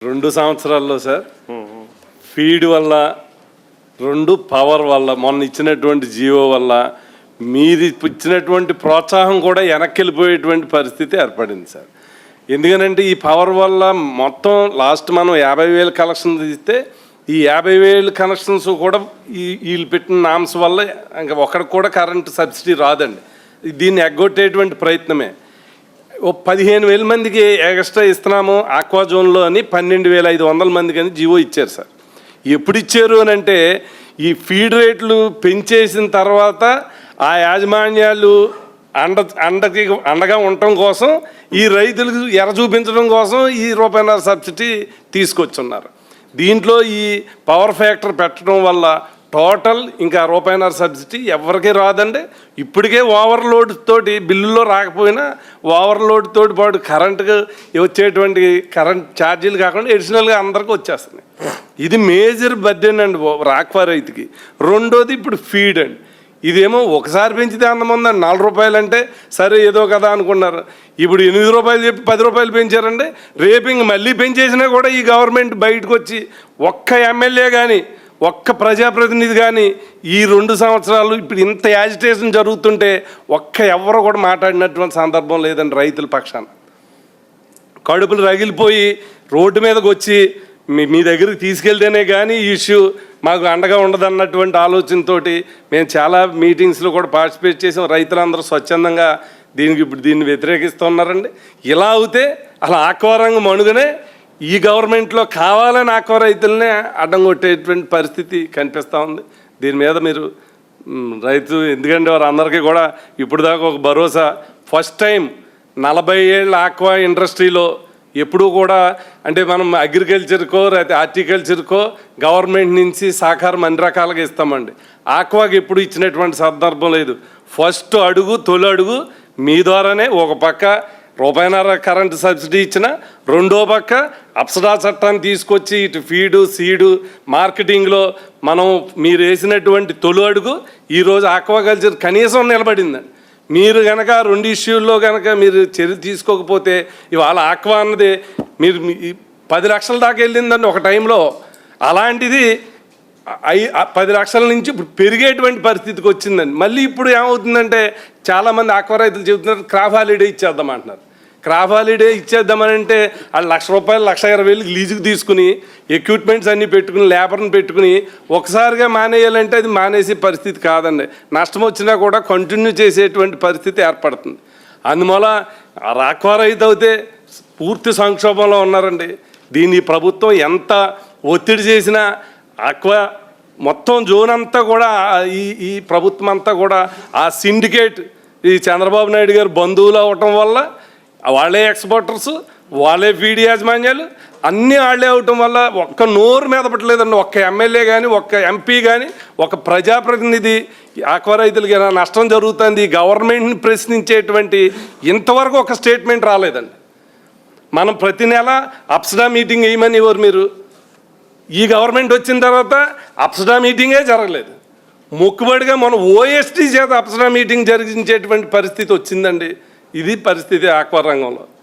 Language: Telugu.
2 సంవత్సరాల్లో సార్ ఫీడ్ వల్ల 2 పవర్ వల్ల మొన్న ఇచ్చినటువంటి జీవో వల్ల మీరు ఇచ్చినటువంటి ప్రోత్సాహం కూడా వెనక్కి వెళ్ళిపోయేటువంటి పరిస్థితి ఏర్పడింది సార్. ఎందుకనంటే ఈ పవర్ వల్ల మొత్తం లాస్ట్ మనం 50,000 కలెక్షన్స్ ఇస్తే ఈ 50,000 కనెక్షన్స్ కూడా వీళ్ళు పెట్టిన నామ్స్ వల్ల ఇంకా ఒకరికి కూడా కరెంటు సబ్సిడీ రాదండి. దీన్ని ఎగ్గొట్టేటువంటి ప్రయత్నమే. 15,000 మందికి ఎక్స్ట్రా ఇస్తున్నాము ఆక్వా జోన్లో అని 12,500 మందికి అని జీవో ఇచ్చారు సార్. ఎప్పుడు ఇచ్చారు అని అంటే ఈ ఫీడ్ రేట్లు పెంచేసిన తర్వాత ఆ యాజమాన్యాలు అండగా ఉండటం కోసం ఈ రైతులకు ఎర చూపించడం కోసం ఈ రూపాయన్నర సబ్సిడీ తీసుకొచ్చున్నారు. దీంట్లో ఈ పవర్ ఫ్యాక్టర్ పెట్టడం వల్ల టోటల్ ఇంకా రూపాయన్నర సబ్సిడీ ఎవరికి రాదండి. ఇప్పటికే ఓవర్లోడ్ తోటి బిల్లులో రాకపోయినా ఓవర్లోడ్ తోటి పాటు కరెంటుకు వచ్చేటువంటి కరెంట్ ఛార్జీలు కాకుండా అడిషనల్గా అందరికీ వచ్చేస్తున్నాయి. ఇది మేజర్ బర్డెన్ అండి ఆక్వా రైతుకి. రెండోది ఇప్పుడు ఫీడ్ అండి. ఇదేమో ఒకసారి పెంచితే అందమందండి. 4 రూపాయలు అంటే సరే ఏదో కదా అనుకున్నారు. ఇప్పుడు 8 రూపాయలు చెప్పి 10 రూపాయలు పెంచారండి. రేపు ఇంక మళ్ళీ పెంచేసినా కూడా ఈ గవర్నమెంట్ బయటకు వచ్చి ఒక్క ఎమ్మెల్యే కానీ ఒక్క ప్రజాప్రతినిధి కానీ ఈ 2 సంవత్సరాలు ఇప్పుడు ఇంత యాజిటేషన్ జరుగుతుంటే ఎవరు కూడా మాట్లాడినటువంటి సందర్భం లేదండి. రైతుల పక్షాన కడుపులు రగిలిపోయి రోడ్డు మీదకి వచ్చి మీ దగ్గరికి తీసుకెళ్తేనే కానీ ఈ ఇష్యూ మాకు అండగా ఉండదన్నటువంటి ఆలోచనతో మేము చాలా మీటింగ్స్లో కూడా పార్టిసిపేట్ చేసాం. రైతులందరూ స్వచ్ఛందంగా దీన్ని వ్యతిరేకిస్తున్నారండి. ఇలా అవుతే అలా ఆక్వా రంగం మనుగనే ఈ గవర్నమెంట్లో కావాలని ఆక్వా రైతులనే అడ్డం కొట్టేటువంటి పరిస్థితి కనిపిస్తూ ఉంది. దీని మీద మీరు రైతు ఎందుకంటే వారు అందరికీ కూడా ఇప్పుడు దాకా ఒక భరోసా. ఫస్ట్ టైం 40 ఏళ్ళ ఆక్వా ఇండస్ట్రీలో ఎప్పుడూ కూడా అంటే మనం అగ్రికల్చర్కో లేకపోతే హార్టికల్చర్కో గవర్నమెంట్ నుంచి సహకారం అన్ని రకాలుగా ఇస్తామండి. ఆక్వాకి ఎప్పుడు ఇచ్చినటువంటి సందర్భం లేదు. ఫస్ట్ అడుగు తొలి అడుగు మీ ద్వారానే ఒక పక్క రూపాయన్నర కరెంటు సబ్సిడీ ఇచ్చిన, రెండో పక్క అప్సడా చట్టాన్ని తీసుకొచ్చి ఇటు ఫీడు సీడు మార్కెటింగ్లో మనం మీరు వేసినటువంటి తొలి అడుగు ఈరోజు ఆక్వాకల్చర్ కనీసం నిలబడిందండి. మీరు కనుక 2 ఇష్యూల్లో కనుక మీరు చర్య తీసుకోకపోతే ఇవాళ ఆక్వా అన్నది మీరు 10 లక్షల దాకా వెళ్ళిందండి ఒక టైంలో. అలాంటిది 10 లక్షల నుంచి ఇప్పుడు పెరిగేటువంటి పరిస్థితికి వచ్చిందండి. మళ్ళీ ఇప్పుడు ఏమవుతుందంటే చాలామంది ఆక్వా రైతులు చెబుతున్నారు క్రాప్ హాలిడే ఇచ్చేద్దామంటున్నారు. క్రాప్ హాలిడే ఇచ్చేద్దామని అంటే వాళ్ళు ₹1,00,000 1,20,000 లీజుకు తీసుకుని ఎక్విప్మెంట్స్ అన్నీ పెట్టుకుని లేబర్ని పెట్టుకుని ఒకసారిగా మానేయాలంటే అది మానేసే పరిస్థితి కాదండి. నష్టం వచ్చినా కూడా కంటిన్యూ చేసేటువంటి పరిస్థితి ఏర్పడుతుంది. అందువల్ల ఆక్వా రైతు అయితే పూర్తి సంక్షోభంలో ఉన్నారండి. దీన్ని ప్రభుత్వం ఎంత ఒత్తిడి చేసినా ఆక్వా మొత్తం జోన్ అంతా కూడా ఈ ప్రభుత్వం అంతా కూడా ఆ సిండికేట్ ఈ చంద్రబాబు నాయుడు గారు బంధువులు అవటం వల్ల వాళ్ళే ఎక్స్పోర్టర్స్, వాళ్ళే ఫీడ్ యాజమాన్యాలు అన్నీ వాళ్ళే అవటం వల్ల ఒక్క నోరు మీద పట్టలేదండి. ఒక్క ఎమ్మెల్యే కానీ ఒక్క ఎంపీ కానీ ఒక ప్రజాప్రతినిధి ఆక్వా రైతులకి నష్టం జరుగుతుంది గవర్నమెంట్ని ప్రశ్నించేటువంటి ఇంతవరకు ఒక స్టేట్మెంట్ రాలేదండి. మనం ప్రతి నెల అప్సడా మీటింగ్ వేయమని ఎవరు మీరు ఈ గవర్నమెంట్ వచ్చిన తర్వాత అప్సడా మీటింగే జరగలేదు. మొక్కుబడిగా మనం ఓఎస్టీ చేత అప్సడా మీటింగ్ జరిగించేటువంటి పరిస్థితి వచ్చిందండి. ఇది పరిస్థితి ఆక్వా రంగంలో.